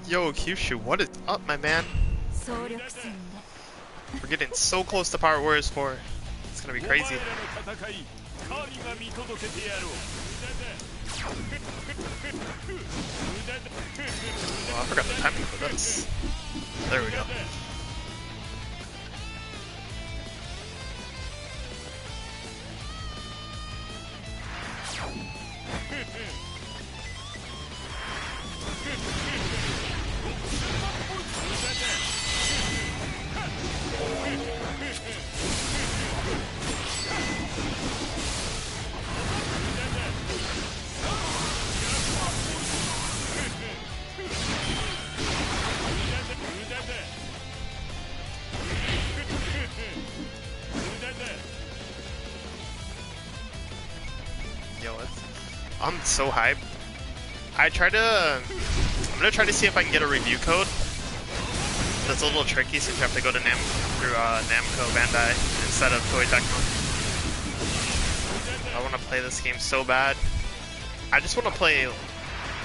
Yo, Kyushu, what is up, my man? We're getting so close to Pirate Warriors 4. It's gonna be crazy. Oh, I forgot the timing for this. There we go. I'm so hyped. I'm gonna try to see if I can get a review code. That's a little tricky since you have to go to Namco Bandai instead of Toei Tecmo. I want to play this game so bad. I just want to play,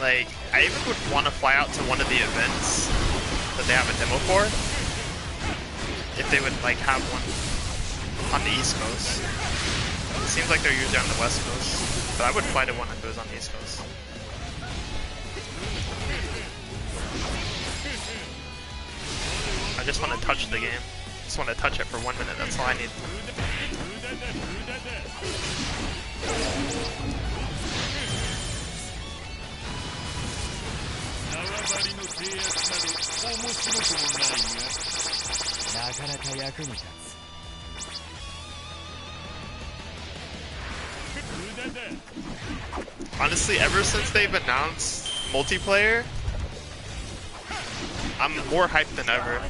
like, I even would want to fly out to one of the events that they have a demo for. If they would, like, have one on the East Coast. It seems like they're usually on the West Coast. But I would fly to one if it was on the East Coast. I just want to touch the game. Just want to touch it for 1 minute, that's all I need. Honestly, ever since they've announced multiplayer, I'm more hyped than ever.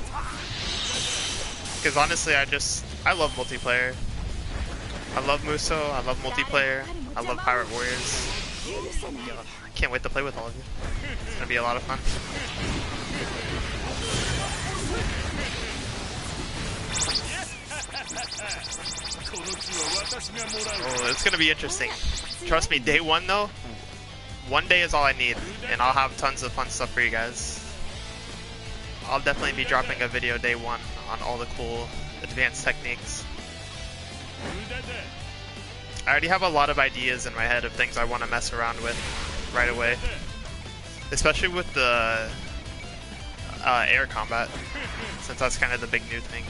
Because honestly, I love multiplayer. I love Muso, I love multiplayer, I love Pirate Warriors. I can't wait to play with all of you. It's gonna be a lot of fun. Oh, it's gonna be interesting. Trust me, day one though, one day is all I need, and I'll have tons of fun stuff for you guys. I'll definitely be dropping a video day one on all the cool advanced techniques. I already have a lot of ideas in my head of things I want to mess around with right away. Especially with the air combat, since that's kind of the big new thing.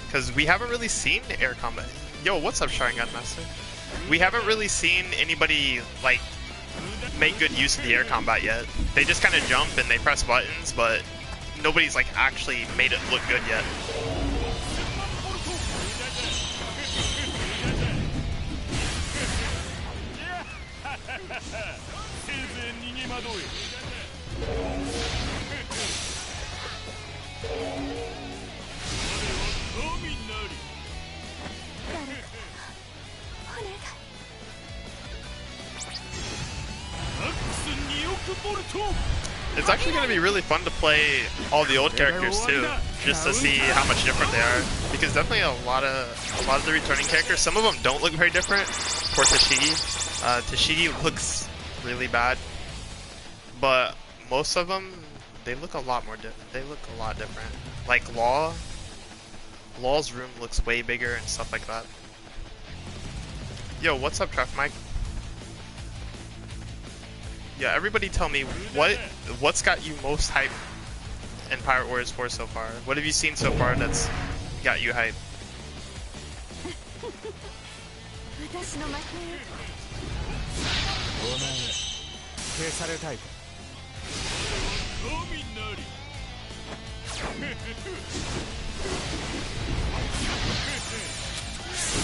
Because we haven't really seen air combat. Yo, what's up, Sharingan Master? We haven't really seen anybody, like, make good use of the air combat yet. They just kind of jump and they press buttons, but nobody's, like, actually made it look good yet. It's actually going to be really fun to play all the old characters too, just to see how much different they are. Because definitely a lot of the returning characters, some of them don't look very different. For Tashigi, Tashigi looks really bad, but most of them, they look a lot more different. They look a lot different. Like Law's room looks way bigger and stuff like that. Yo, what's up, Tref Mike? Yeah, everybody tell me what's got you most hyped in Pirate Warriors 4 so far? What have you seen so far that's got you hyped?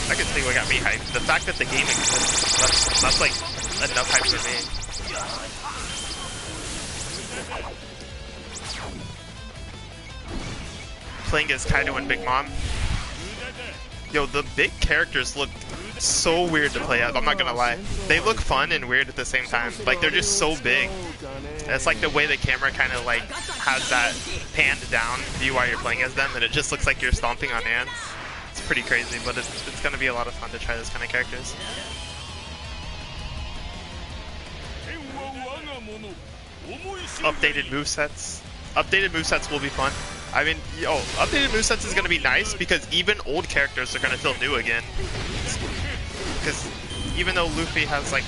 I can see what got me hyped. The fact that the game exists, that's like enough hype for me. Playing as Kaido and Big Mom. Yo, the big characters look so weird to play as. I'm not gonna lie. They look fun and weird at the same time. Like, they're just so big. And it's like the way the camera kind of like has that panned down view while you're playing as them, and it just looks like you're stomping on ants. It's pretty crazy, but it's gonna be a lot of fun to try this kind of characters. Updated movesets. Updated movesets will be fun. I mean, yo, updated movesets is gonna be nice because even old characters are gonna feel new again. Because even though Luffy has like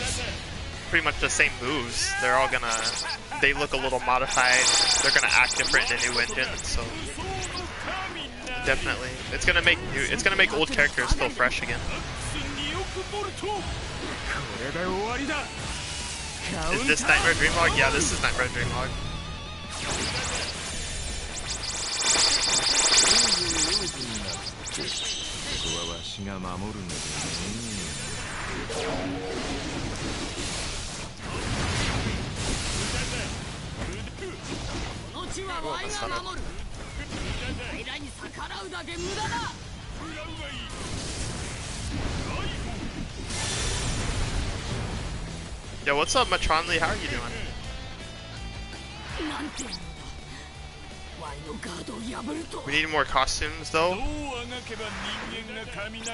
pretty much the same moves, they're all gonna, they look a little modified. They're gonna act different in a new engine. So definitely, it's gonna make old characters feel fresh again. Is this Nightmare Dreamlog? Yeah, this is Nightmare Dreamlog. Yo, what's up, Matronly? How are you doing? We need more costumes, though.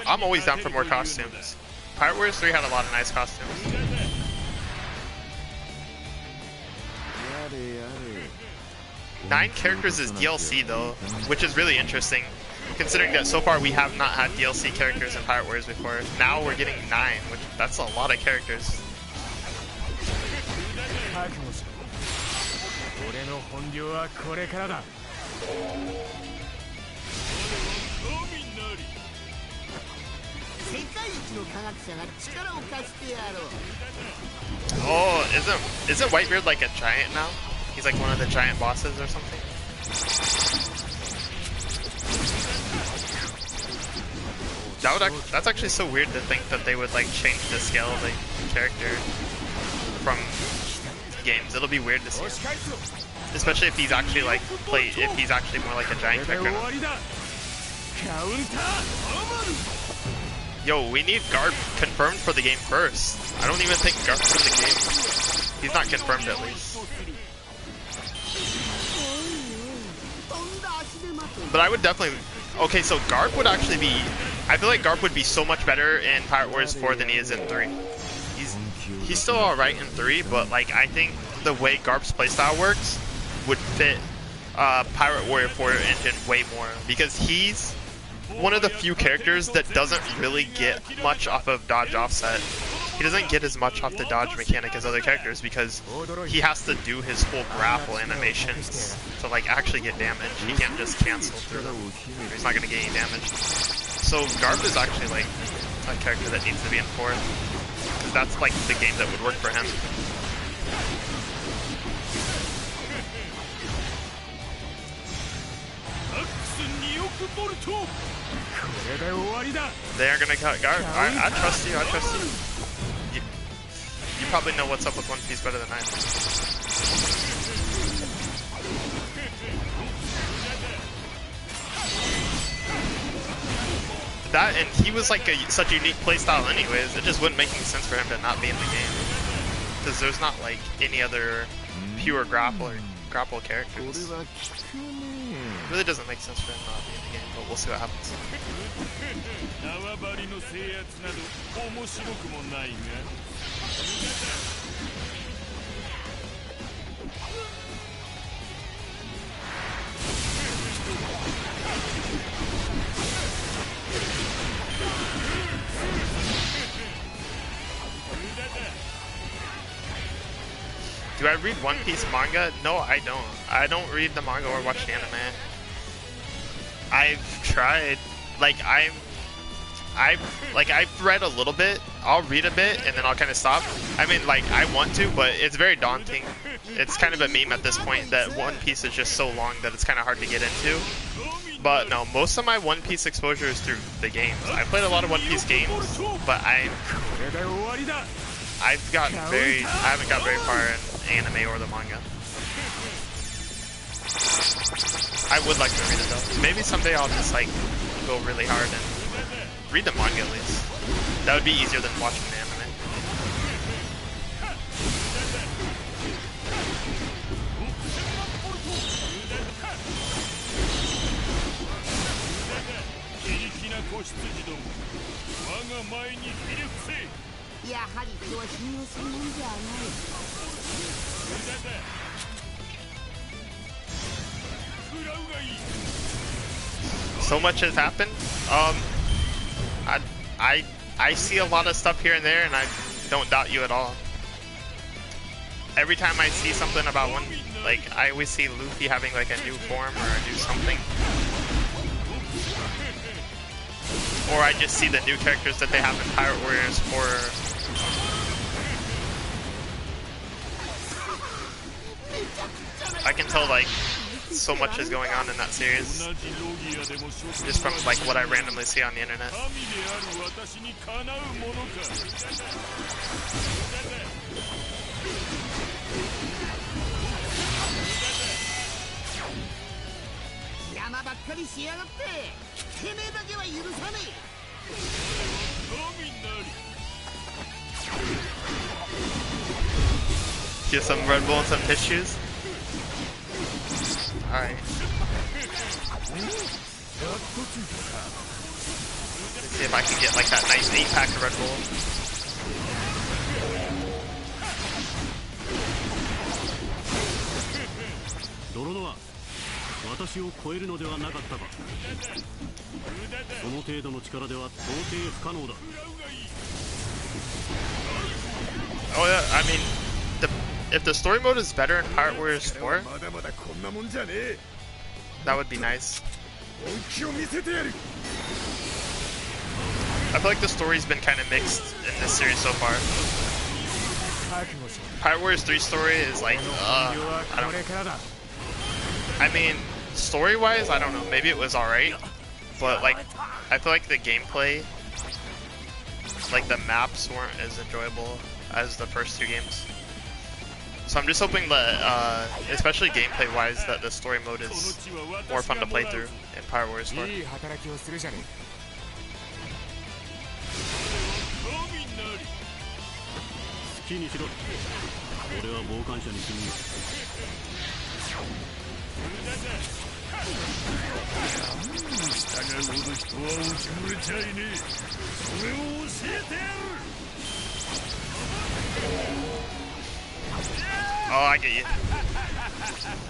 I'm always down for more costumes. Pirate Warriors 3 had a lot of nice costumes. Nine characters is DLC, though, which is really interesting, considering that so far we have not had DLC characters in Pirate Warriors before. Now we're getting 9, which that's a lot of characters. Oh, isn't Whitebeard like a giant now? He's like one of the giant bosses or something. That's actually so weird to think that they would like change the scale of the character from games. It'll be weird to see, especially if he's actually like if he's actually more like a giant character now. Yo, we need Garp confirmed for the game first. I don't even think Garp's for the game. He's not confirmed at least. But I would definitely... Okay, so Garp would actually be... I feel like Garp would be so much better in Pirate Warriors 4 than he is in 3. He's still alright in 3, but like I think the way Garp's playstyle works would fit Pirate Warrior 4 engine way more. Because he's one of the few characters that doesn't really get much off of dodge offset. He doesn't get as much off the dodge mechanic as other characters because he has to do his full grapple animations to like actually get damage. He can't just cancel through them. He's not going to get any damage. So Garp is actually like a character that needs to be in 4. Because that's like the game that would work for him. They are going to cut Garp. I trust you, I trust you. You probably know what's up with One Piece better than I do. That, and he was like such a unique playstyle anyways, it just wouldn't make any sense for him to not be in the game. Because there's not like any other pure grapple characters. It really doesn't make sense for him not to be in the game, but we'll see what happens. Do I read One Piece manga? No, I don't. I don't read the manga or watch the anime. I've tried. I've read a little bit. I'll read a bit and then I'll kind of stop. I mean, like, I want to, but it's very daunting. It's kind of a meme at this point that One Piece is just so long that it's kind of hard to get into. But no, most of my One Piece exposure is through the games. I played a lot of One Piece games, but I haven't got very far in anime or the manga. I would like to read it though. Maybe someday I'll just like go really hard and read the manga at least. That would be easier than watching the anime. So much has happened. I see a lot of stuff here and there, and I don't doubt you at all. Every time I see something about one, like I always see Luffy having like a new form or a new something, or I just see the new characters that they have in Pirate Warriors, or I can tell like so much is going on in that series just from like what I randomly see on the internet. Get some Red Bull and some tissues. Alright. Let's see if I can get like that nice 8-pack of Red Bull. Oh yeah, I mean, if the story mode is better in Pirate Warriors 4, that would be nice. I feel like the story's been kind of mixed in this series so far. Pirate Warriors 3 story is like, I mean, story-wise, I don't know, maybe it was alright, but like, I feel like the gameplay, like the maps weren't as enjoyable as the first two games. So I'm just hoping that, especially gameplay-wise, that the story mode is more fun to play through in Pirate Warriors 4. Oh, I get you.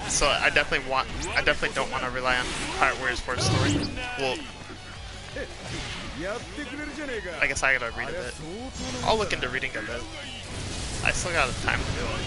So I definitely don't want to rely on Pirate Warriors 4's story. Well, I guess I gotta read a bit. I'll look into reading a bit. I still got time to do it.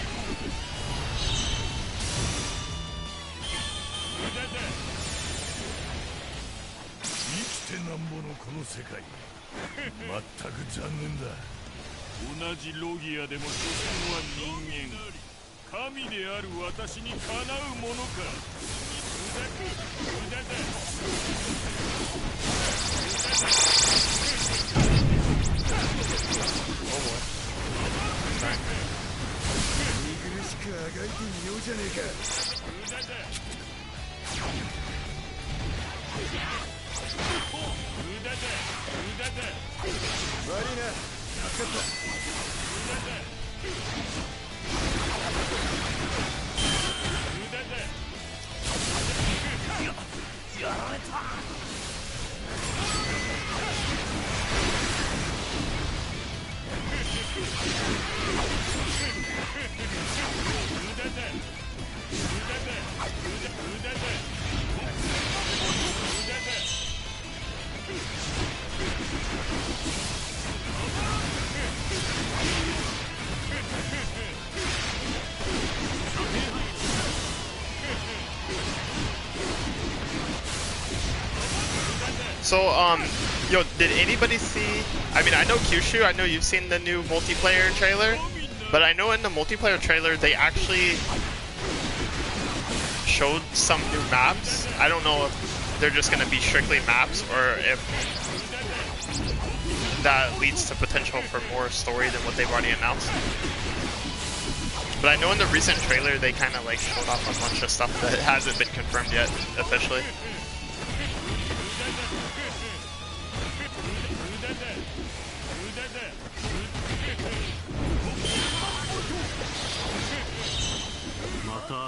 So, yo, did anybody see, I mean, I know Kyushu, I know you've seen the new multiplayer trailer, but I know in the multiplayer trailer they actually showed some new maps. I don't know if they're just gonna be strictly maps or if that leads to potential for more story than what they've already announced. But I know in the recent trailer they kind of like showed off a bunch of stuff that hasn't been confirmed yet officially.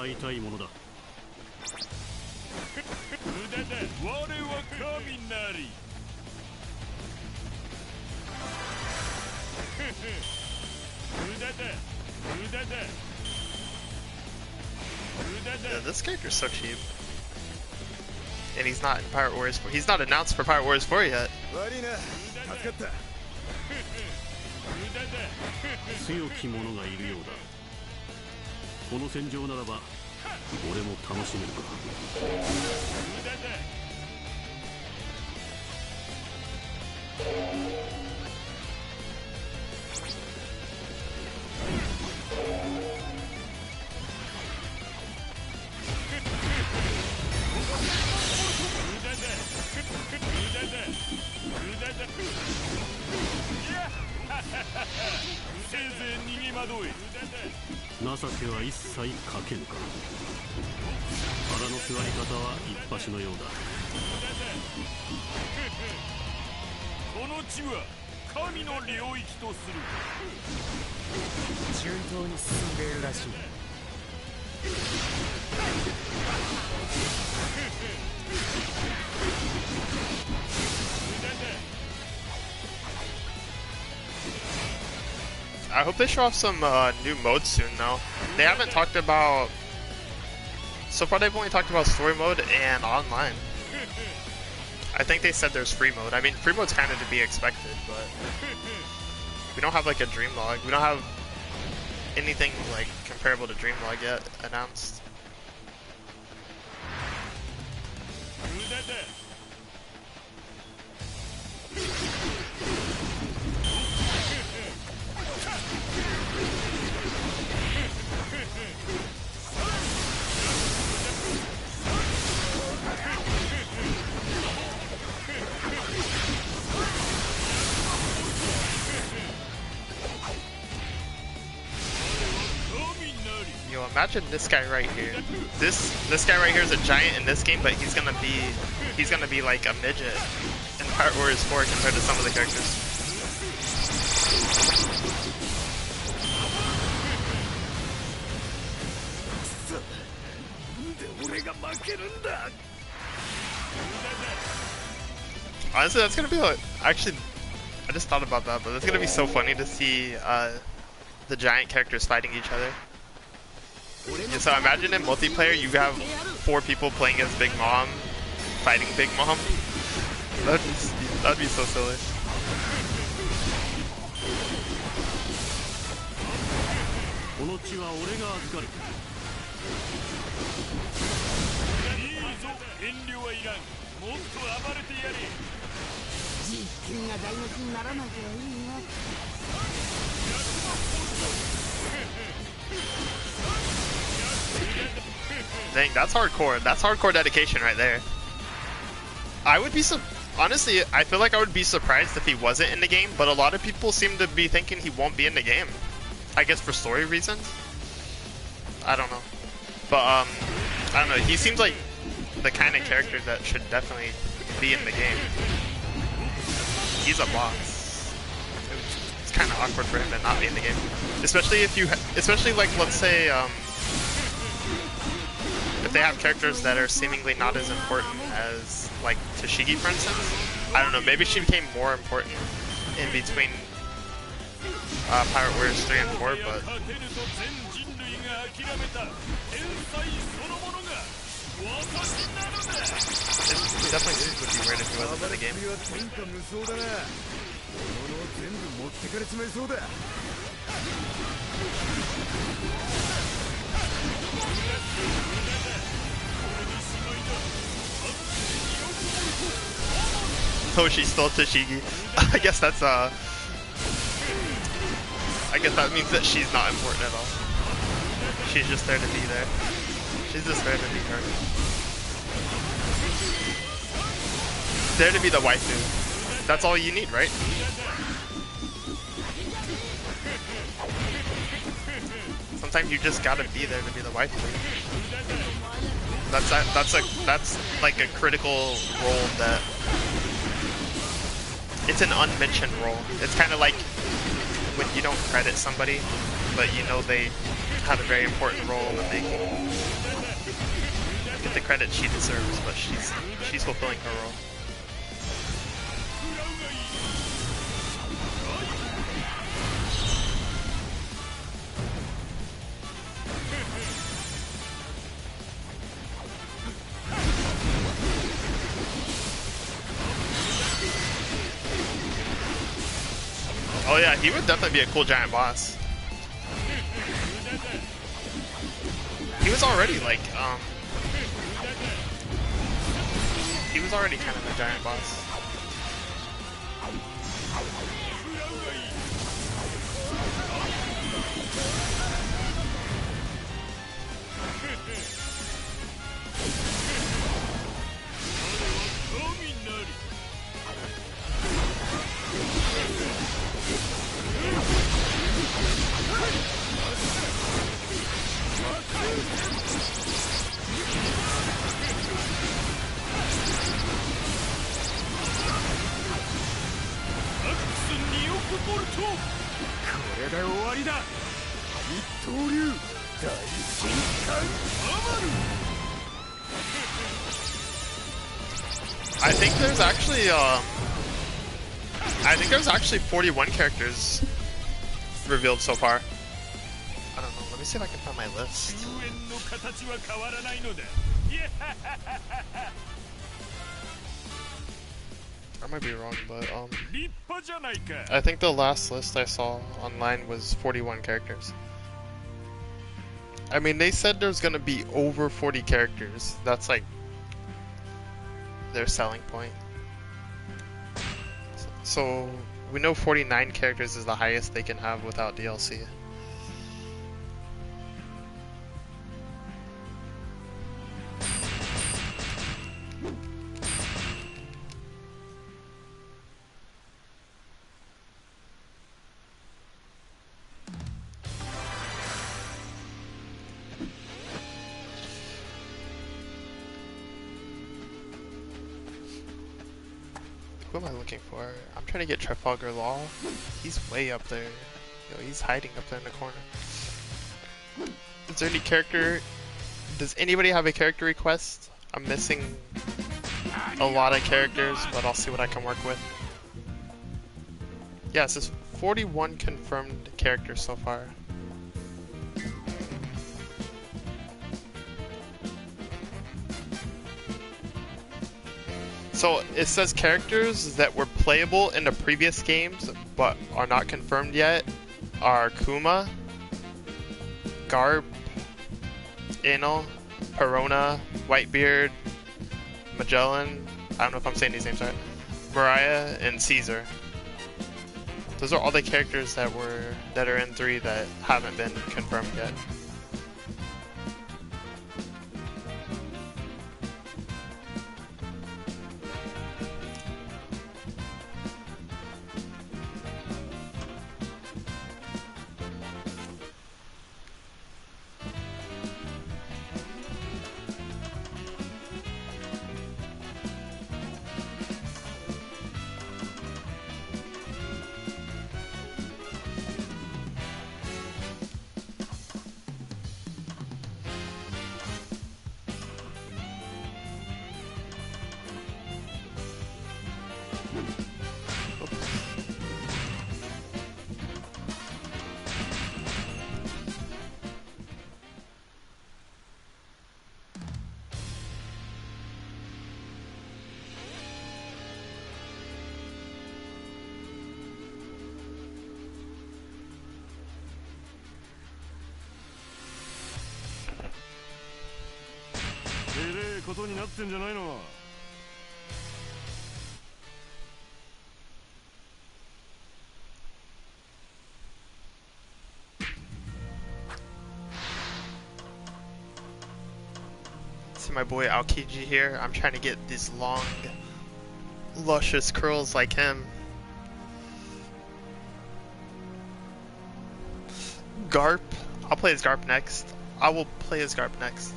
いたいものだ。無駄だ。我は神なり。無駄だ。無駄だ。Yeah, this character's so cheap. And he's not in Pirate Warriors 4. He's not announced for Pirate Warriors 4 yet. 強き者がいるようだ。この戦場ならば俺も楽しめるか。せいぜい逃げ惑え。情けは一切かけぬか。腹の座り方は一発のようだ。この地は神の領域とする。順当に進んでいるらしい。I hope they show off some new modes soon, though. They haven't talked about... So far they've only talked about story mode and online. I think they said there's free mode. I mean, free mode's kind of to be expected, but... We don't have, like, a Dreamlog. We don't have anything, like, comparable to Dreamlog yet announced. Yo, imagine this guy right here. This guy right here is a giant in this game, but he's gonna be like a midget in Pirate Warriors 4 compared to some of the characters. Honestly, that's gonna be like, actually, I just thought about that, but it's gonna be so funny to see the giant characters fighting each other. Yeah, so imagine in multiplayer you have 4 people playing as Big Mom, fighting Big Mom. That'd be so silly. Dang, that's hardcore. That's hardcore dedication right there. I would be honestly, I feel like I would be surprised if he wasn't in the game, but a lot of people seem to be thinking he won't be in the game. I guess for story reasons. I don't know. But I don't know, he seems like the kind of character that should definitely be in the game. He's a boss. It's kind of awkward for him to not be in the game. Especially if you, especially like, let's say, if they have characters that are seemingly not as important as, like, Tashigi, for instance. I don't know, maybe she became more important in between Pirate Warriors 3 and 4, but... It definitely would be weird if he wasn't in the game. Oh, she stole Tashigi. I guess that's I guess that means that she's not important at all. She's just there to be there. She's just there to be her. There to be the waifu. That's all you need, right? Sometimes you just gotta be there to be the waifu. That's like a critical role that it's an unmentioned role. It's kind of like when you don't credit somebody but you know they had a very important role in the making. Get the credit she deserves, but she's fulfilling her role. Oh yeah, he would definitely be a cool giant boss. He was already like, he was already kind of a giant boss. I think there's actually 41 characters revealed so far. I don't know. Let me see if I can find my list. I might be wrong, but I think the last list I saw online was 41 characters. I mean, they said there's gonna be over 40 characters. That's like their selling point. So we know 49 characters is the highest they can have without DLC. Who am I looking for? I'm trying to get Trafalgar Law. He's way up there. Yo, he's hiding up there in the corner. Is there any character? Does anybody have a character request? I'm missing a lot of characters, but I'll see what I can work with. Yeah, it says 41 confirmed characters so far. So it says characters that were playable in the previous games but are not confirmed yet are Kuma, Garp, Enel, Perona, Whitebeard, Magellan, I don't know if I'm saying these names right, Mariah, and Caesar. Those are all the characters that are in 3 that haven't been confirmed yet. See my boy Aokiji here. I'm trying to get these long, luscious curls like him. Garp. I'll play as Garp next. I will play as Garp next.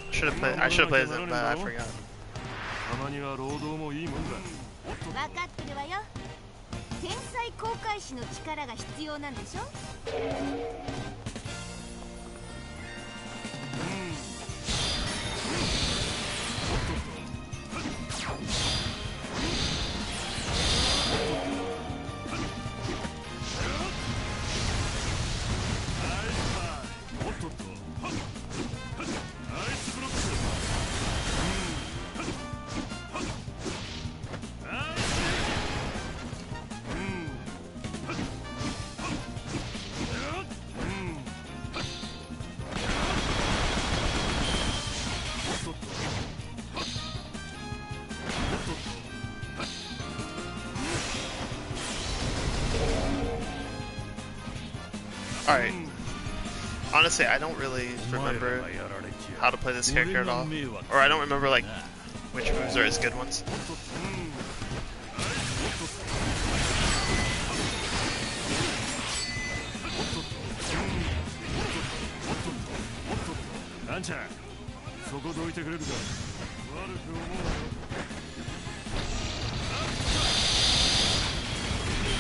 I should have played as him, but I forgot. い航海士の力が必要なんでしょ。Alright. Honestly, I don't really remember how to play this character at all. Or I don't remember, like, which moves are his good ones.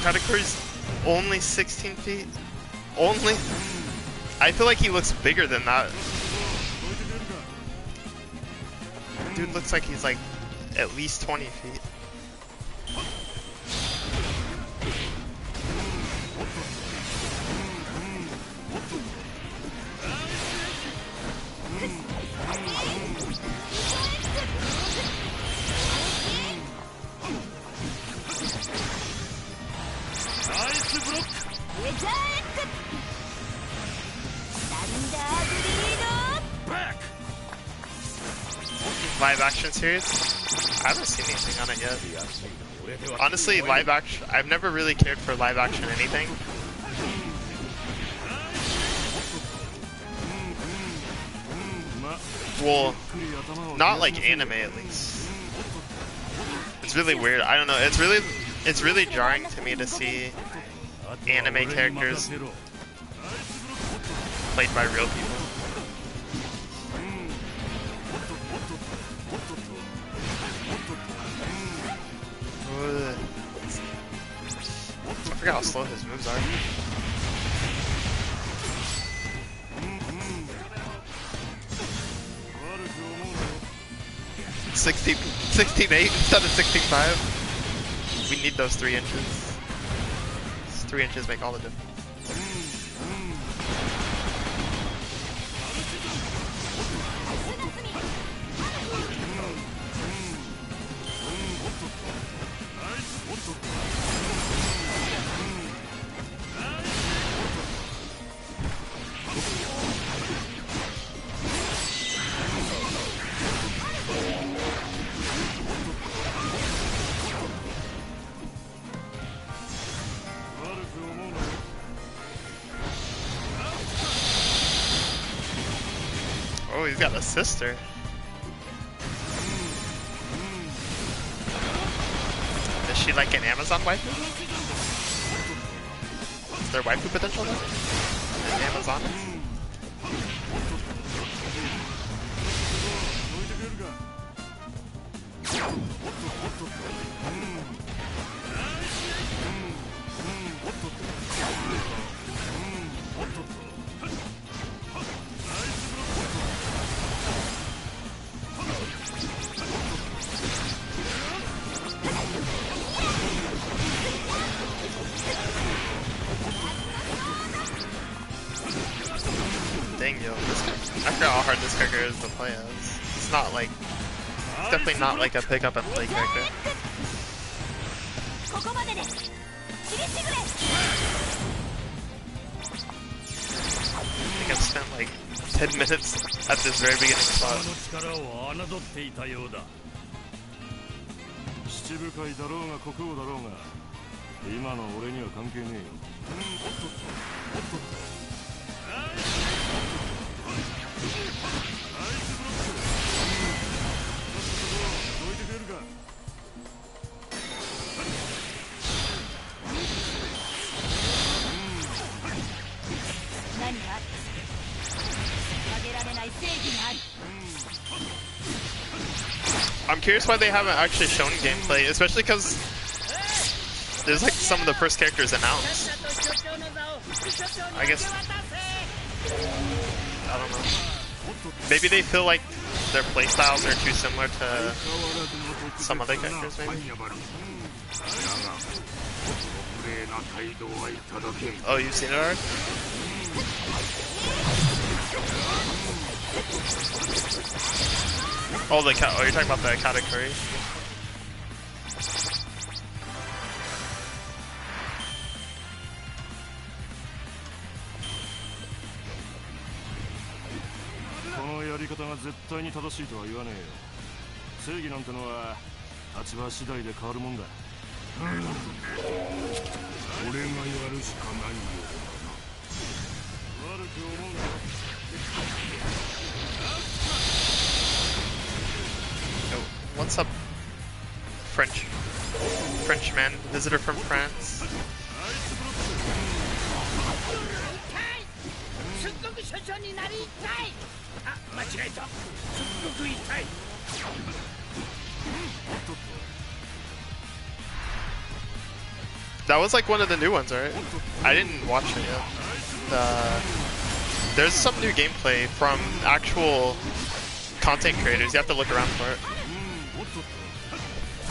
Katakuri's only 16 feet? Only? I feel like he looks bigger than that. Dude looks like he's like at least 20 feet. Live action series? I haven't seen anything on it yet. Honestly, live action, I've never really cared for live action anything. Well, not like anime at least. It's really weird. I don't know. It's really jarring to me to see anime characters played by real people. I forgot how slow his moves are. $16.8 instead of 16.5. We need those 3 inches. 3 inches make all the difference. Oh, he's got a sister. Is she like an Amazon waifu? Is there waifu potential there? An Amazon? Dang, yo, I forgot how hard this character is to play as. It's not like, it's definitely not like a pick up and play character. I think I've spent like 10 minutes at this very beginning spot. I'm curious why they haven't actually shown gameplay, especially because There's like some of the first characters announced. I guess, I don't know. Maybe they feel like their playstyles are too similar to some other characters, maybe? Oh, you've seen it already? Oh, you're talking about the Katakuri? What's up, Frenchman, visitor from France? That was like one of the new ones, right? I didn't watch it yet. There's some new gameplay from actual content creators. You have to look around for it.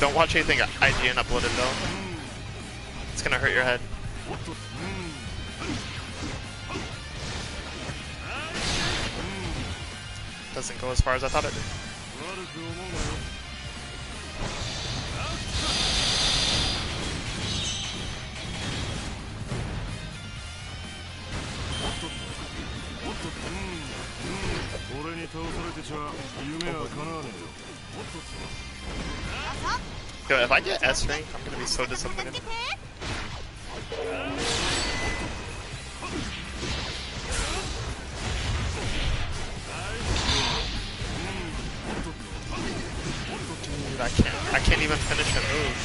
Don't watch anything IGN uploaded though. It's gonna hurt your head. Doesn't go as far as I thought it did. Yo, if I get S rank, I'm gonna be so disappointed. Dude, I can't even finish a move.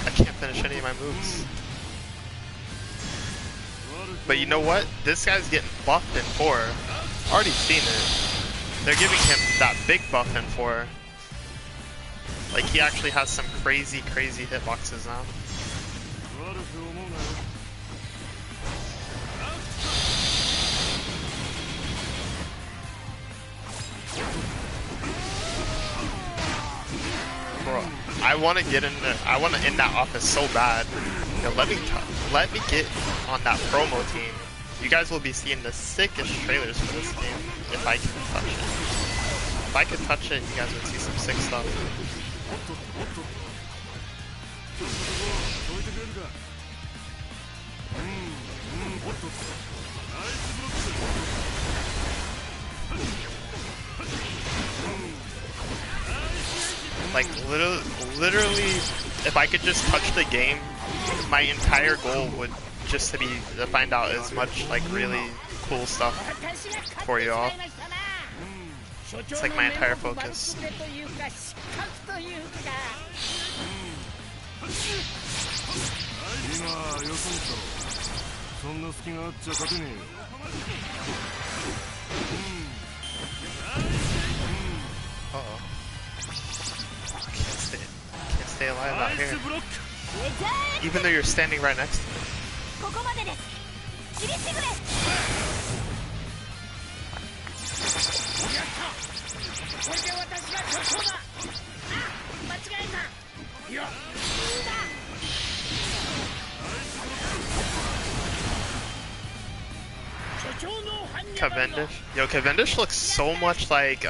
I can't finish any of my moves. But you know what? This guy's getting buffed in 4. Already seen it. They're giving him that big buff in 4. Like, he actually has some crazy hitboxes now. Bro, I want to get in there. I want to end that office so bad. Yo, let me get on that promo team. You guys will be seeing the sickest trailers for this game if I can touch it. If I could touch it, you guys would see some sick stuff. Like, literally, if I could just touch the game, my entire goal would just to find out as much, like, really cool stuff for you all. It's like my entire focus. Uh-oh. Can't stay alive out here. Even though you're standing right next to me. Cavendish. Yo, Cavendish looks so much like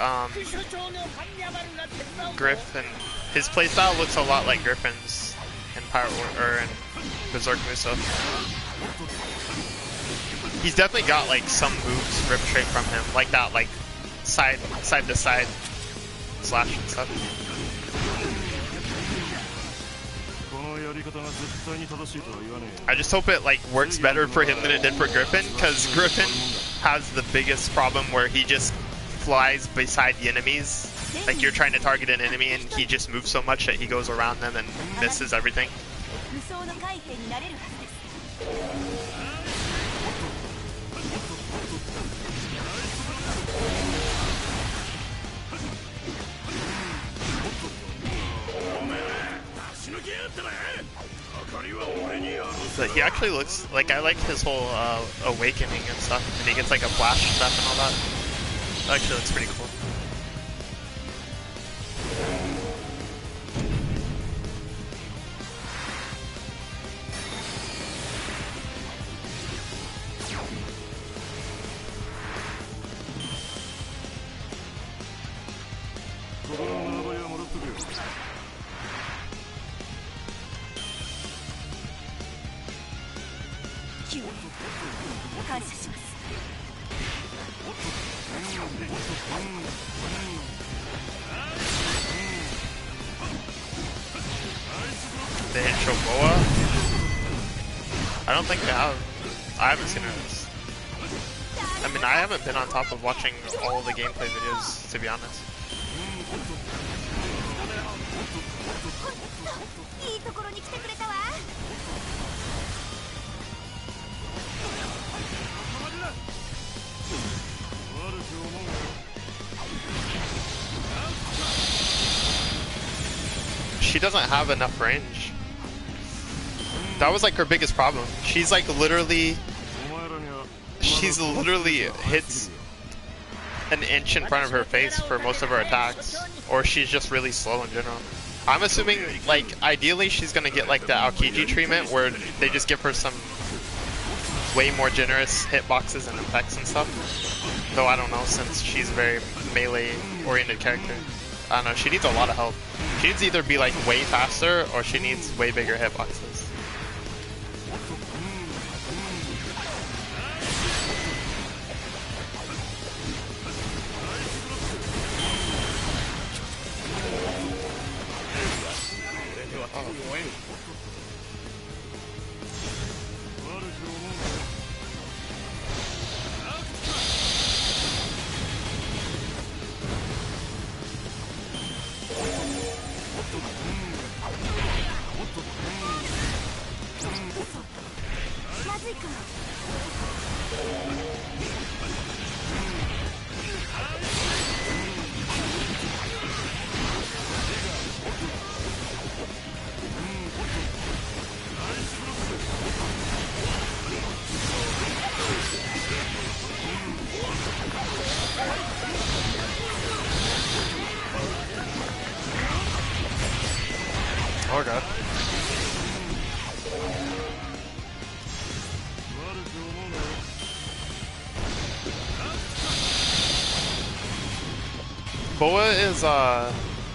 Griffin. His playstyle looks a lot like Griffin's in in Berserk Muso. He's definitely got like some moves ripped straight from him, like that, like side to side slash and stuff. I just hope it like works better for him than it did for Griffin, because Griffin has the biggest problem where he just flies beside the enemies. Like, you're trying to target an enemy and he just moves so much that he goes around them and misses everything. But he actually looks like, I like his whole awakening and stuff, and he gets like a flash stuff and all that. That actually looks pretty cool. They didn't show Boa? I don't think they have. I haven't seen her. I mean, I haven't been on top of watching all the gameplay videos, to be honest. いいところに来てくれたわ。 She doesn't have enough range. That was like her biggest problem. She's like literally hits an inch in front of her face for most of her attacks, or she's just really slow in general. I'm assuming like ideally she's gonna get like the Aokiji treatment where they just give her some way more generous hitboxes and effects and stuff. Though I don't know, since she's a very melee oriented character. I don't know, she needs a lot of help. She needs to either be like way faster or she needs way bigger hitboxes. Oh god. Boa is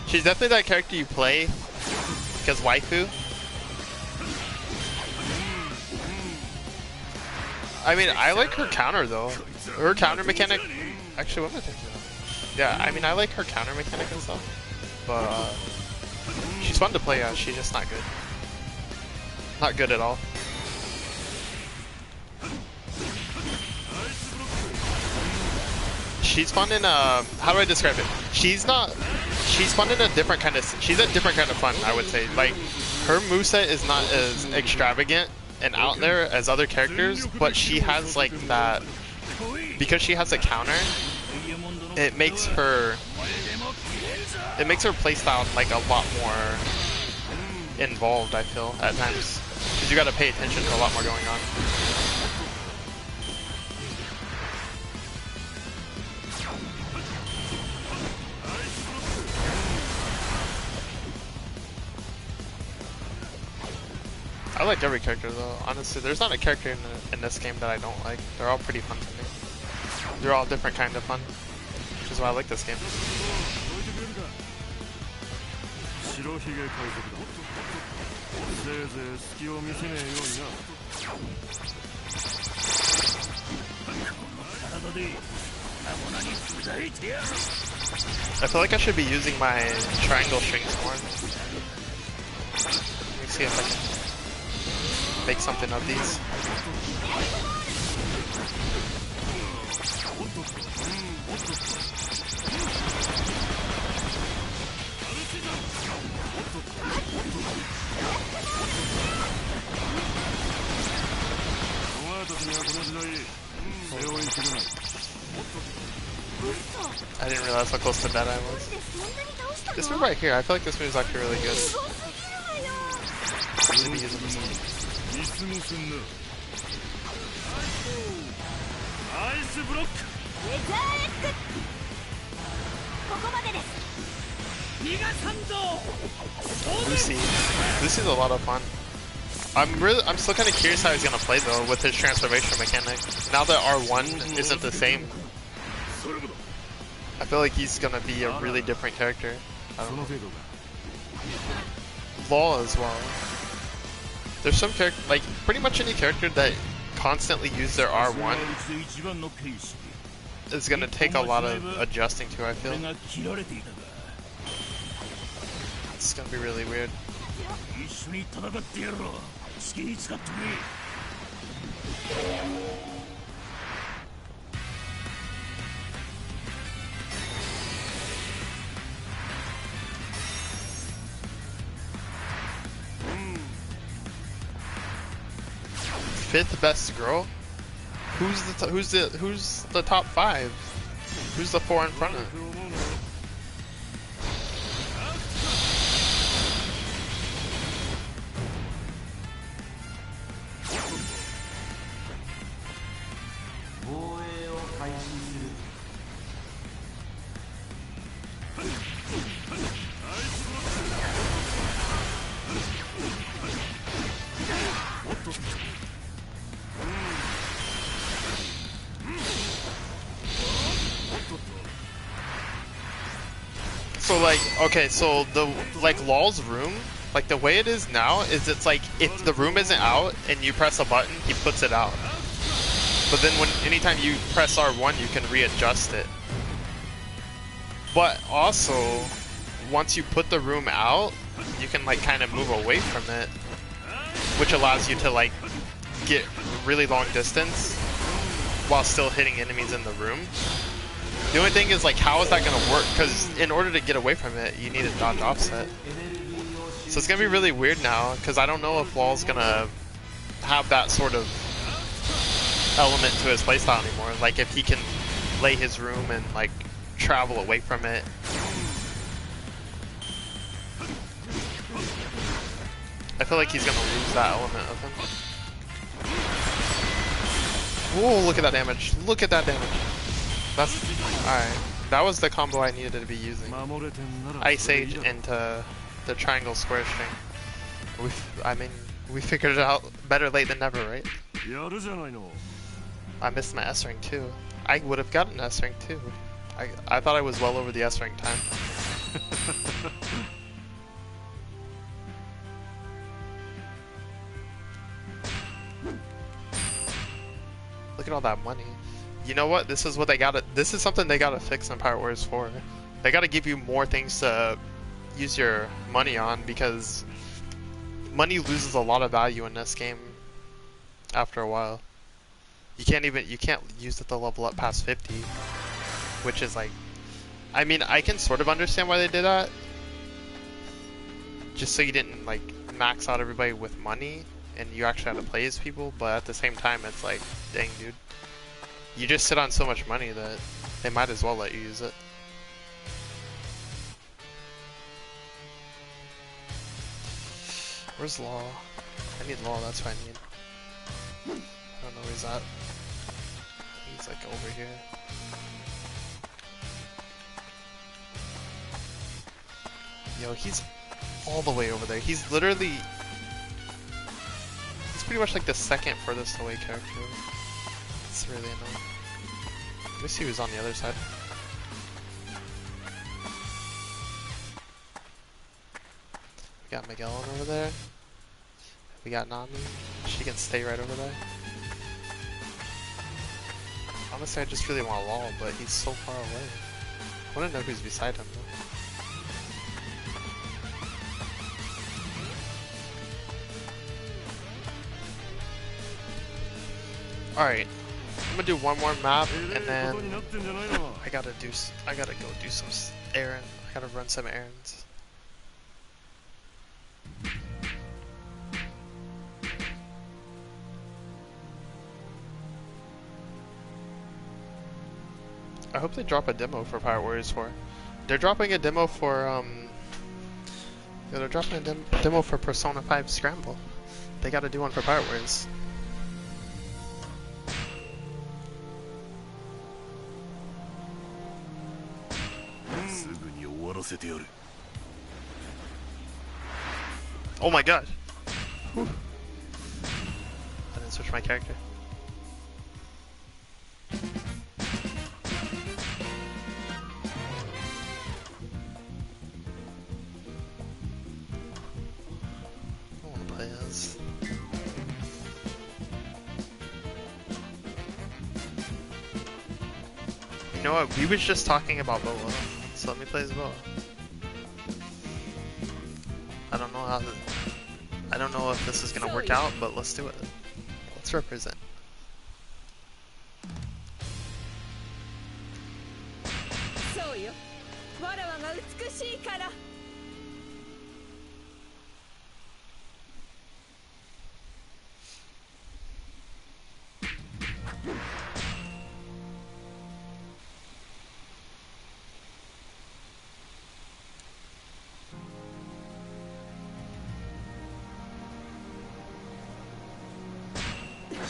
she's definitely that character you play because waifu. I mean, I like her counter though. Her counter mechanic. Actually, what am I thinking of? Yeah, I mean, I like her counter mechanic and stuff, but she's fun to play. She's just not good. Not good at all. She's fun in how do I describe it? She's fun in a different kind of, she's a different kind of fun, I would say. Like, her moveset is not as extravagant and out there as other characters, but she has like that, because she has a counter, it makes her playstyle like a lot more involved, I feel, at times. Because you gotta pay attention to a lot more going on. I like every character though, honestly. There's not a character in this game that I don't like. They're all pretty fun to me. They're all different kind of fun, which is why I like this game. I feel like I should be using my triangle strings more. Let me see if I can make something of these. I didn't realize how close to dead I was. This move right here, I feel like this move is actually really good. Really be using this one. 見過ごせんな。アイスブロック。レザー X ここまでです。 ギガサンド。 Lucy. Lucy's a lot of fun. I'm still kind of curious how he's gonna play though with his transformation mechanic. Now that R1 isn't the same, I feel like he's gonna be a really different character. I don't know. Law as well. There's some character, like pretty much any character that constantly use their R1 is gonna take a lot of adjusting to. I feel it's gonna be really weird. 一緒に戦ってやろう。好きに使ってくれ。 Fifth best girl? Who's the top 5? Who's the 4 in front of? So like, okay, so the LOL's room, like the way it is now is it's like if the room isn't out and you press a button, he puts it out. But then anytime you press R1, you can readjust it. But also, once you put the room out, you can like kind of move away from it, which allows you to like get really long distance while still hitting enemies in the room. The only thing is like, how is that gonna work? Because in order to get away from it, you need a dodge offset. So it's gonna be really weird now, because I don't know if LOL's gonna have that sort of element to his playstyle anymore. Like if he can lay his room and like travel away from it. I feel like he's gonna lose that element of him. Whoa, look at that damage. Look at that damage. That's alright. That was the combo I needed to be using. Ice Age into the triangle square string. We figured it out better late than never, right? I missed my S rank too. I would have gotten S rank too. I thought I was well over the S rank time. Look at all that money. You know what? This is what they gotta. This is something they gotta fix in Pirate Warriors 4. They gotta give you more things to use your money on, because money loses a lot of value in this game after a while. You can't use it to level up past 50, which is like, I mean, I can sort of understand why they did that, just so you didn't like max out everybody with money and you actually had to play as people. But at the same time, it's like, dang, dude. You just sit on so much money that they might as well let you use it. Where's Law? I need Law, that's what I need. I don't know where he's at. He's like over here. Yo, he's all the way over there. He's literally... He's pretty much like the second furthest away character. It's really annoying. Let me see who's on the other side. We got Magellan over there. We got Nami. She can stay right over there. Honestly, I just really want Law, but he's so far away. I want to know who's beside him though. Alright. I'm gonna do one more map, and then I gotta go do some errand. I gotta run some errands. I hope they drop a demo for Pirate Warriors 4. They're dropping a demo for Yeah, they're dropping a demo for Persona 5 Scramble. They gotta do one for Pirate Warriors. Oh my god! Whew. I didn't switch my character. I want to play as. You know what? We was just talking about Boa, so let me play as Boa. I don't know how. I don't know if this is gonna work out, but let's do it. Let's represent.そうよ。わらわが美しいから。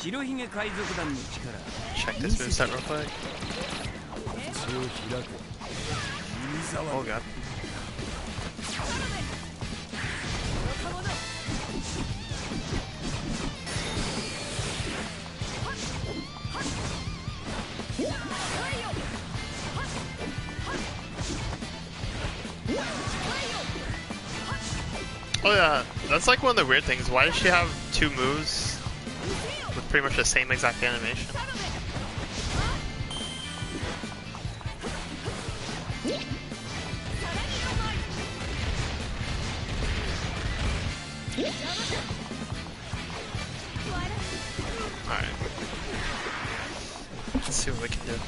白ひげ海賊団の力 Check this moveset real quick. 口を開く海沢 Oh god. 'Oh yeah, that's like one of the weird things. Why does she have two moves with pretty much the same exact animation? Alright. Let's see what we can do.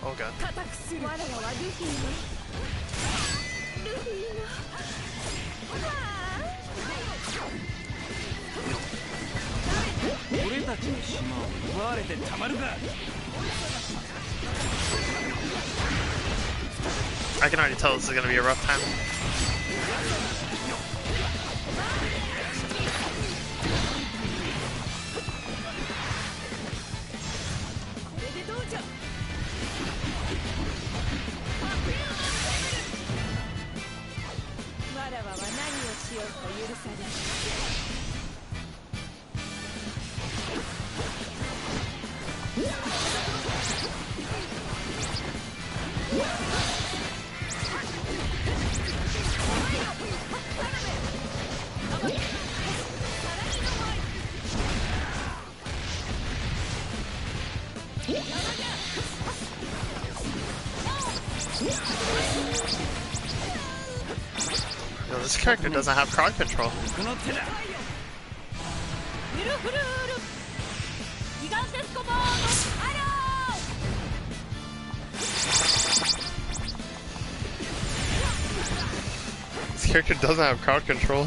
Oh god. わらわはルフィのルフィの俺たちの島を奪われてたまるか I can already tell this is gonna be a rough time. Yo, this character doesn't have crowd control. This character doesn't have crowd control.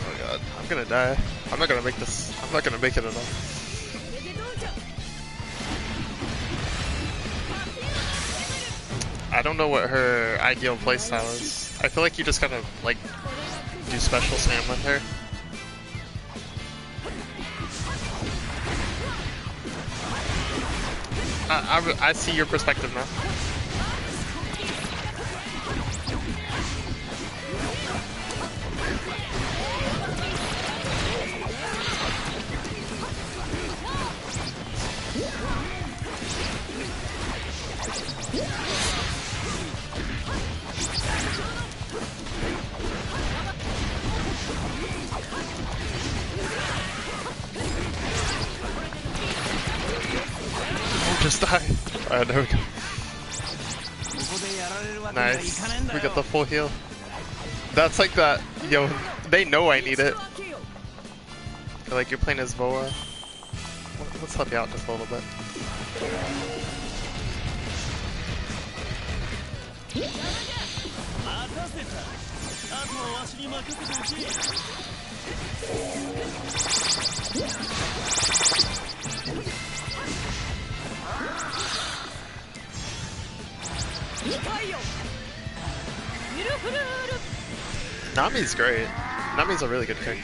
Oh god, I'm gonna die. I'm not gonna make this. I'm not gonna make it at all. I don't know what her ideal playstyle is. I feel like you just gotta like do special spam with her. I see your perspective now. Just die. Alright, there we go. Nice. We got the full heal. That's like that. Yo, they know I need it. Feel like you're playing as Voa. Let's help you out just a little bit. Nami's great. Nami's a really good pick.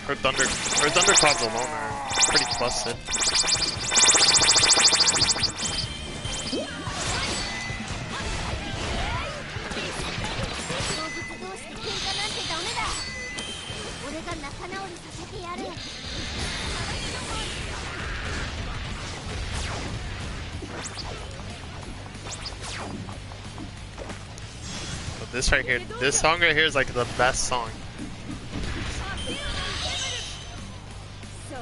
Her Thunderclouds alone are pretty busted. This right here, this song right here is like the best song.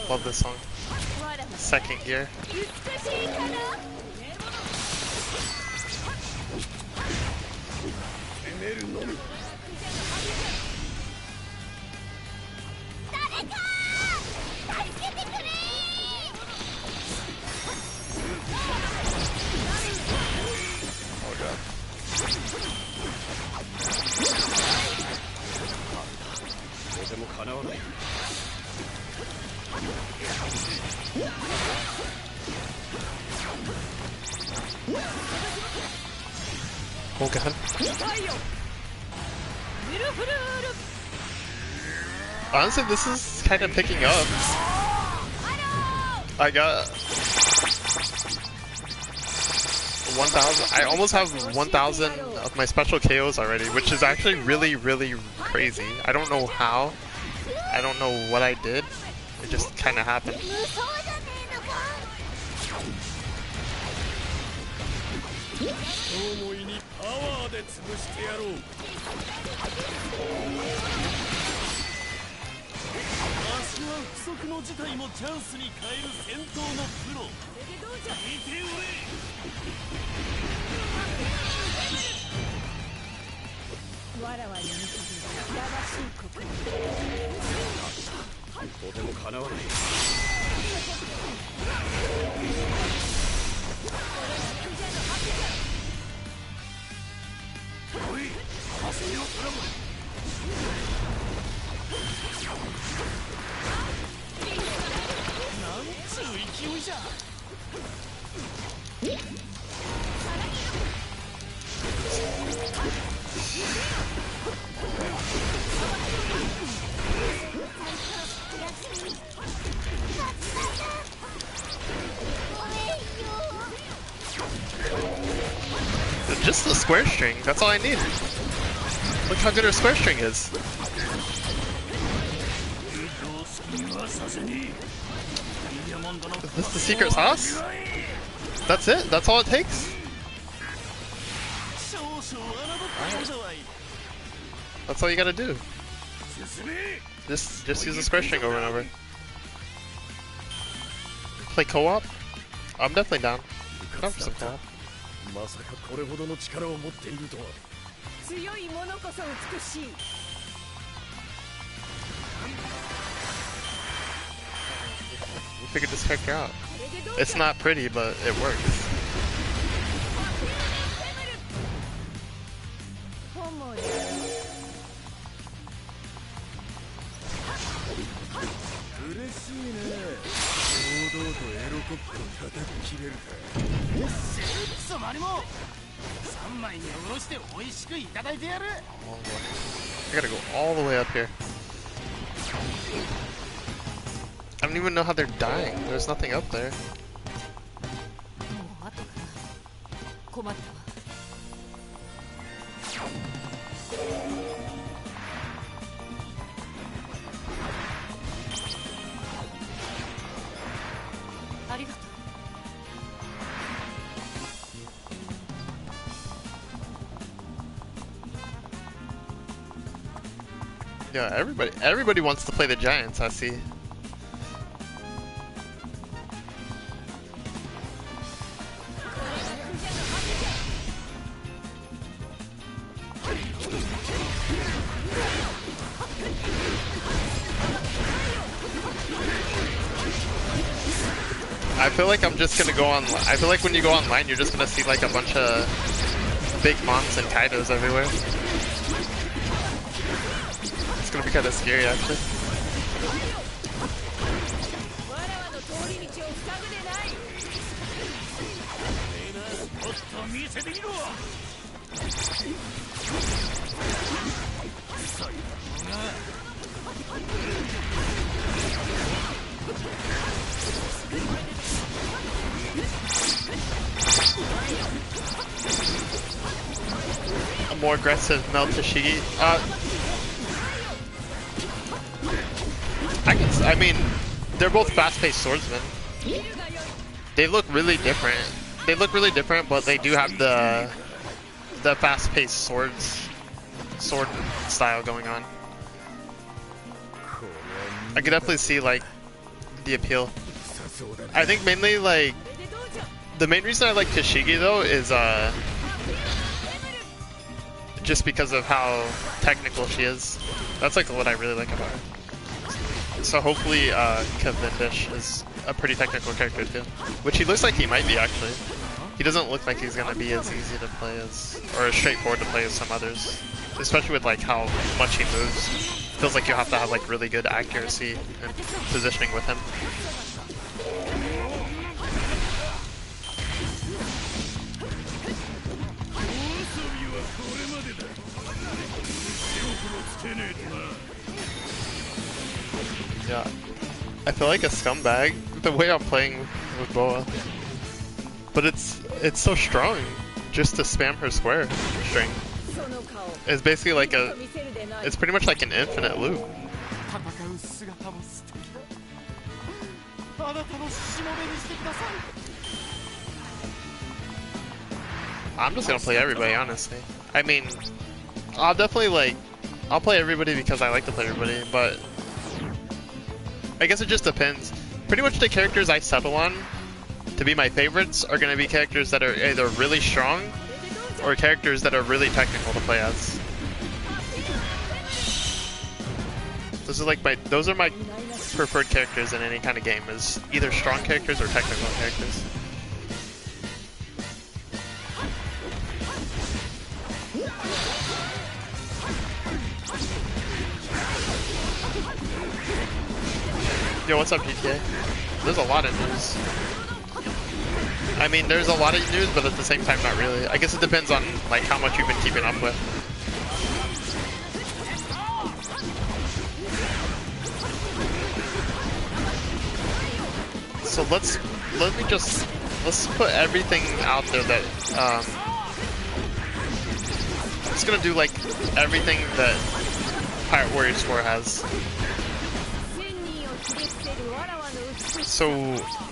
Love this song. Second gear. Oh god. Oh god. Honestly, this is kind of picking up. I got 1,000. I almost have 1,000 of my special KOs already, which is actually really, really crazy. I don't know how. I don't know what I did. It just kind of happened. Just a square string, that's all I need. Look how good her square string is. Is this the secret sauce? That's it? That's all it takes? Right. That's all you gotta do. Just use the square string over and over. Play co-op? I'm definitely down. Down for some co-op. まさかこれほどの力を持っているとは。強い者こそ美しい。We figured this character out. It's not pretty, but it works. I gotta go all the way up here. I don't even know how they're dying. There's nothing up there. もう後から困ったわ。ありがとう。 Yeah, everybody wants to play the Giants, I see. I feel like I'm just gonna go on. I feel like when you go online, you're just gonna see like a bunch of big mons and Kaidos everywhere. It's gonna be kind of scary, actually. A more aggressive Mel Tashigi. I mean, they're both fast-paced swordsmen. They look really different. They look really different, but they do have the fast-paced sword style going on. I could definitely see like the appeal. I think mainly like the main reason I like Tashigi though is just because of how technical she is. That's like what I really like about her. So hopefully Cavendish is a pretty technical character too, which he looks like he might be actually. He doesn't look like he's gonna be as easy to play as, or as straightforward to play as some others, especially with like how much he moves. Feels like you have to have like really good accuracy and positioning with him. Yeah, I feel like a scumbag the way I'm playing with Boa, but it's so strong just to spam her square string. It's basically like it's pretty much like an infinite loop. I'm just gonna play everybody, honestly. I mean, I'll play everybody because I like to play everybody, but I guess it just depends. Pretty much the characters I settle on to be my favorites are going to be characters that are either really strong or characters that are really technical to play as. Those are my preferred characters in any kind of game, is either strong characters or technical characters. Yo, what's up, GTA? There's a lot of news. I mean, there's a lot of news, but at the same time, not really. I guess it depends on like how much you've been keeping up with. So let's put everything out there that I'm just gonna do like everything that Pirate Warriors 4 has. So,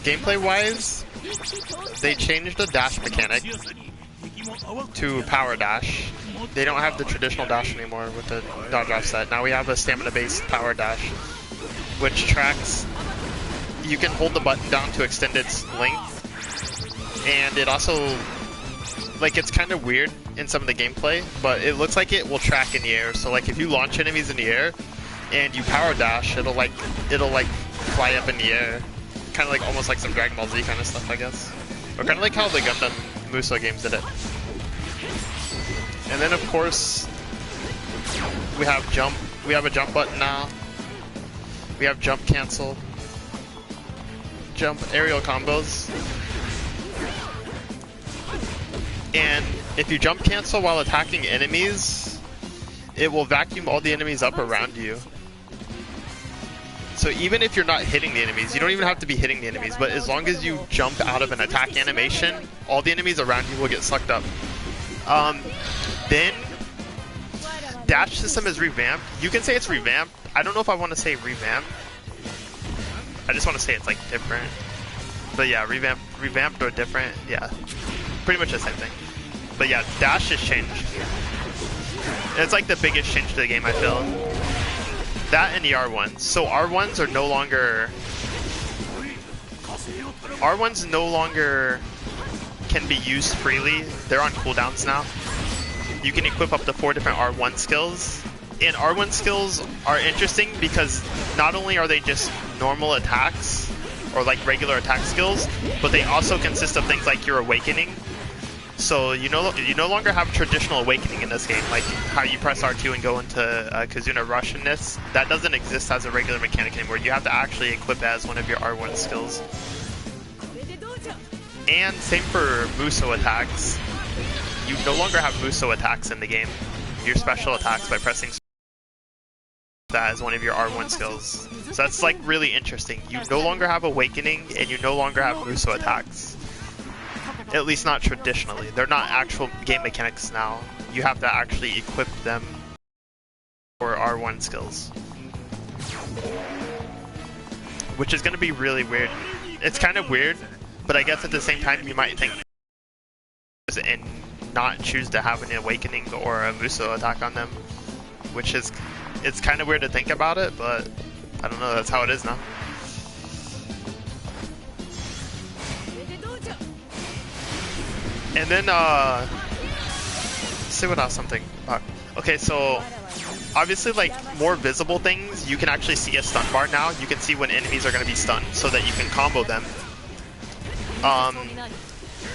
gameplay-wise, they changed the dash mechanic to power dash. They don't have the traditional dash anymore with the dodge offset. Now we have a stamina-based power dash, which tracks. You can hold the button down to extend its length, and it also, like, it's kind of weird in some of the gameplay, but it looks like it will track in the air. So, like, if you launch enemies in the air and you power dash, it'll fly up in the air. Kind of like almost like some Dragon Ball Z kind of stuff, I guess. Or kind of like how the Gundam Musou games did it. And then of course we have jump. We have a jump button now. We have jump cancel. Jump aerial combos. And if you jump cancel while attacking enemies, it will vacuum all the enemies up around you. So even if you're not hitting the enemies, you don't even have to be hitting the enemies, but as long as you jump out of an attack animation, all the enemies around you will get sucked up. Then, dash system is revamped. You can say it's revamped. I don't know if I want to say revamped. I just want to say it's like different. But yeah, revamped or different, yeah. Pretty much the same thing. But yeah, dash is changed. It's like the biggest change to the game, I feel. That and the R1s. So R1s are no longer... R1s no longer can be used freely. They're on cooldowns now. You can equip up to 4 different R1 skills. And R1 skills are interesting because not only are they just normal attacks, or like regular attack skills, but they also consist of things like your awakening. So you no longer have traditional awakening in this game, like how you press R2 and go into Kizuna Russianness. That doesn't exist as a regular mechanic anymore. You have to actually equip it as one of your R1 skills. And same for Muso attacks. You no longer have Muso attacks in the game. Your special attacks by pressing that as one of your R1 skills. So that's like really interesting. You no longer have awakening and you no longer have Muso attacks. At least not traditionally. They're not actual game mechanics now. You have to actually equip them for R1 skills. Which is going to be really weird. It's kind of weird, but I guess at the same time you might think and not choose to have an awakening or a Muso attack on them. Which is, it's kind of weird to think about it, but I don't know, that's how it is now. And then, let's see what else I'm thinking about. Okay, so, obviously, like, more visible things, you can actually see a stun bar now. You can see when enemies are going to be stunned, so that you can combo them.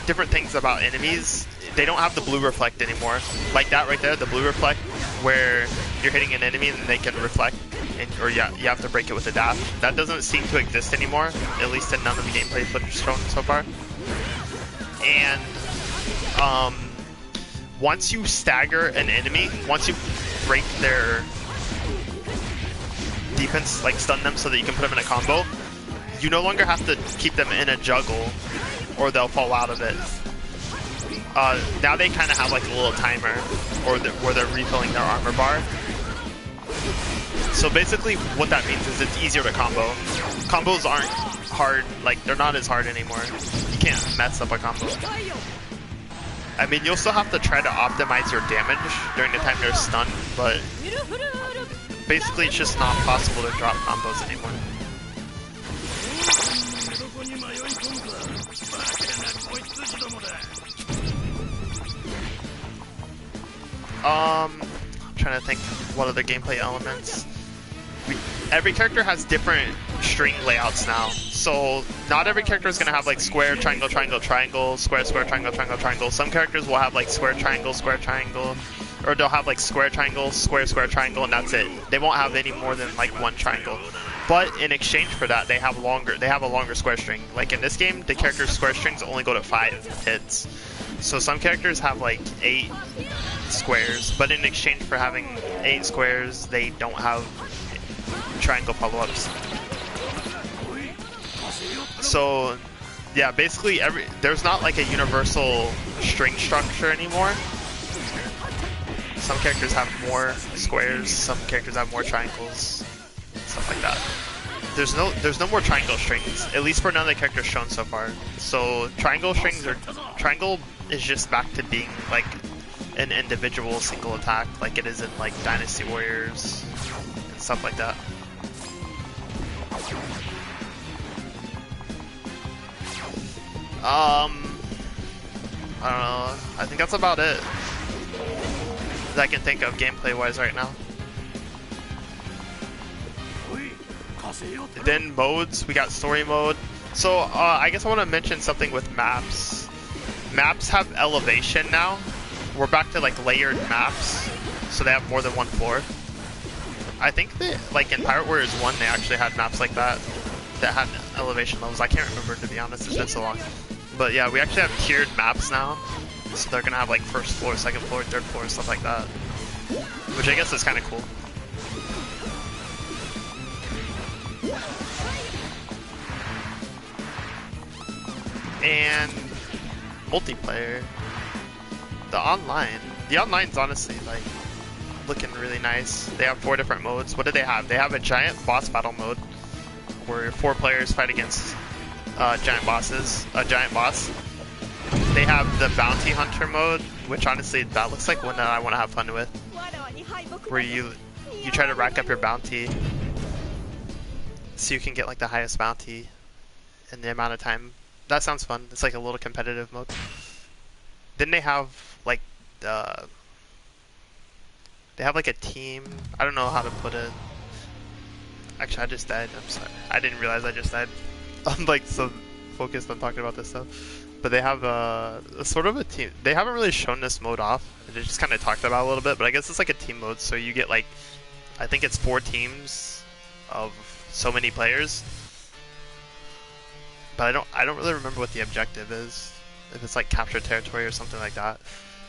Different things about enemies, they don't have the blue reflect anymore. Like that right there, the blue reflect, where you're hitting an enemy and they can reflect, or you have to break it with a dash. That doesn't seem to exist anymore, at least in none of the gameplay footage shown so far. And once you stagger an enemy, once you break their defense, like stun them so that you can put them in a combo, you no longer have to keep them in a juggle or they'll fall out of it. Now they kind of have like a little timer where they're refilling their armor bar. So basically what that means is it's easier to combo. Combos aren't hard, like they're not as hard anymore. You can't mess up a combo. I mean, you'll still have to try to optimize your damage during the time they're stunned, but basically it's just not possible to drop combos anymore. I'm trying to think what other gameplay elements. Every character has different string layouts now. So not every character is going to have like square, triangle, triangle, triangle, square, square, triangle, triangle, triangle. Some characters will have like square, triangle, or they'll have like square, triangle, square, square, triangle, and that's it. They won't have any more than like one triangle. But in exchange for that, they have a longer square string. Like in this game, the character's square strings only go to 5 hits. So some characters have like 8 squares, but in exchange for having 8 squares, they don't have triangle follow-ups. So yeah, basically there's not like a universal string structure anymore. Some characters have more squares, some characters have more triangles, stuff like that. There's no more triangle strings, at least for none of the characters shown so far. So triangle is just back to being like an individual single attack, like it is in like Dynasty Warriors and stuff like that. I don't know. I think that's about it that I can think of gameplay wise right now. Then modes, we got story mode. So I guess I want to mention something with maps. Maps have elevation now. We're back to like layered maps, so they have more than one floor. I think that like in Pirate Warriors 1 they actually had maps like that had elevation levels. I can't remember, to be honest, it's been so long. But yeah, we actually have tiered maps now. So they're gonna have like first floor, second floor, third floor, stuff like that. Which I guess is kind of cool. And multiplayer. The online's honestly like looking really nice. They have 4 different modes. What do they have? They have a giant boss battle mode where 4 players fight against giant bosses, a giant boss. They have the bounty hunter mode, which honestly that looks like one that I want to have fun with, where you try to rack up your bounty so you can get like the highest bounty in the amount of time. That sounds fun. It's like a little competitive mode. Then they have like they have like a team. I don't know how to put it. Actually, I just died. I'm sorry. I didn't realize I just died. I'm like so focused on talking about this stuff. But they have a sort of a team. They haven't really shown this mode off. They just kind of talked about it a little bit. But I guess it's like a team mode. So you get like, I think it's 4 teams of so many players. But I don't really remember what the objective is. If it's like capture territory or something like that.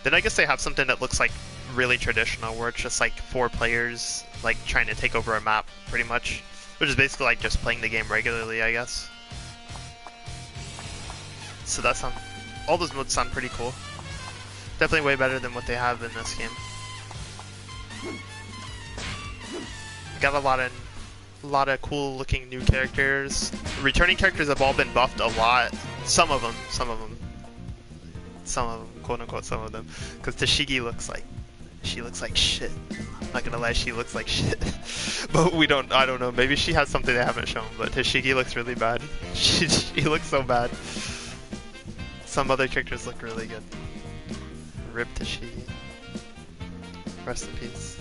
Then I guess they have something that looks like really traditional, where it's just like 4 players like trying to take over a map, pretty much. Which is basically like just playing the game regularly, I guess. So that sounds, all those modes sound pretty cool. Definitely way better than what they have in this game. Got a lot of cool looking new characters. Returning characters have all been buffed a lot. Some of them, quote unquote, some of them. Because Tashigi looks like shit. I'm not gonna lie, she looks like shit. But I don't know, maybe she has something they haven't shown, but Tashigi looks really bad. She looks so bad. Some other characters look really good. Rip Tashigi. Rest in peace.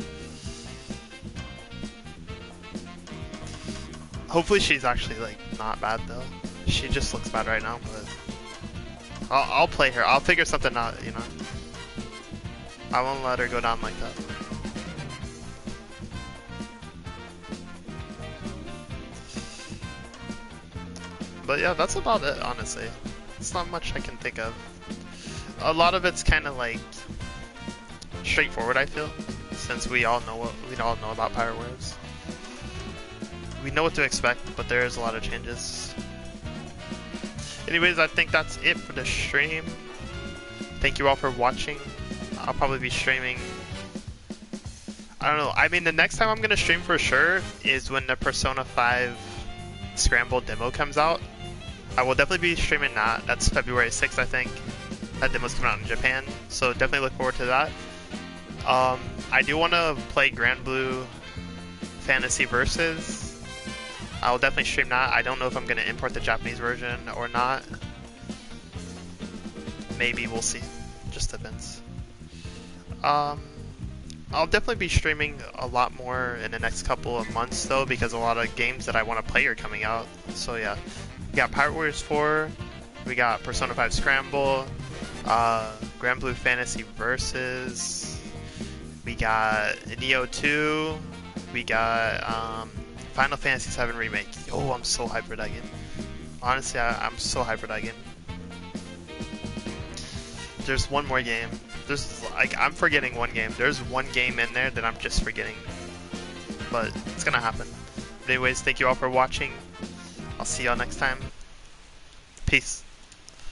Hopefully she's actually like not bad though. She just looks bad right now, but I'll play her. I'll figure something out, you know. I won't let her go down like that. But yeah, that's about it, honestly. It's not much I can think of. A lot of it's kind of like straightforward, I feel, since we all know about Pirate Waves. We know what to expect, but there is a lot of changes. Anyways, I think that's it for the stream. Thank you all for watching. I'll probably be streaming, I don't know, I mean the next time I'm going to stream for sure is when the Persona 5 Scramble demo comes out. I will definitely be streaming that. That's February 6th, I think. That demo's coming out in Japan, so definitely look forward to that. I do want to play Grand Blue Fantasy Versus. I'll definitely stream that. I don't know if I'm going to import the Japanese version or not. Maybe, we'll see. Just depends. I'll definitely be streaming a lot more in the next couple of months though, because a lot of games that I want to play are coming out. So yeah, we got Pirate Warriors 4, we got Persona 5 Scramble, Grand Blue Fantasy Versus, we got Neo 2, we got Final Fantasy 7 Remake. Oh, I'm so hyped for that game. Honestly, I'm so hyped for that game. There's one more game. I'm forgetting one game. There's one game in there that I'm just forgetting. But it's gonna happen. But anyways, thank you all for watching. I'll see y'all next time. Peace.